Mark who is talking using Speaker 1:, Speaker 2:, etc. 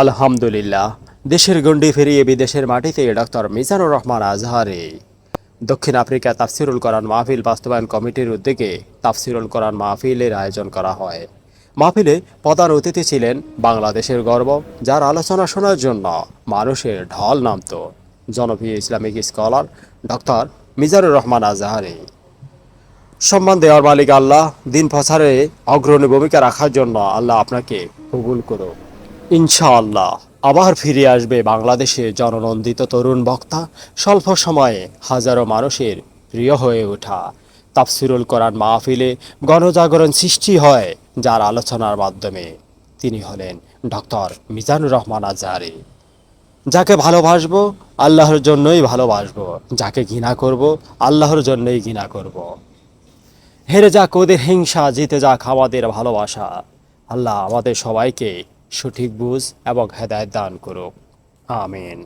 Speaker 1: আলহামদুলিল্লাহ, দেশের গণ্ডি ফিরিয়ে বিদেশের মাটিতে ডক্টর মিজানুর রহমান আজহারী দক্ষিণ আফ্রিকা তাফসিরুল কোরআন মাহফিল বাস্তবায়ন কমিটির উদ্যোগে তাফসিরুল কোরআন মাহফিলের আয়োজন করা হয়। মাহফিলে প্রধান অতিথি ছিলেন বাংলাদেশের গর্ব, যার আলোচনা শোনার জন্য মানুষের ঢল নামত জনপ্রিয় Islamic scholar doctor Mizanur Rahman Azhari. সম্মান দেওয়ার মালিক আল্লাহ, দিন প্রচারে অগ্রণী ভূমিকা রাখার জন্য আল্লাহ আপনাকে কবুল করুক। ইনশাআল্লাহ আবার ফিরে আসবে বাংলাদেশের জননন্দিত তরুণ বক্তা, স্বল্প সময়ে হাজারো মানুষের প্রিয় হয়ে ওঠা তাফসিরুল কোরআন মাহফিলে গণজাগরণ সৃষ্টি হয়, যার আলোচনার মাধ্যমে তিনি হলেন ডক্টর মিজানুর রহমান আজহারী। যাকে ভালোবাসবো আল্লাহর জন্যই ভালোবাসবো, যাকে ঘৃণা করব আল্লাহর জন্যই ঘৃণা করব। হেরে যাক ওদের হিংসা, জিতে যাক আমাদের ভালোবাসা। আল্লাহ আমাদের সবাইকে সঠিক বুঝ এবং হেদায়েত দান করুক। আমিন।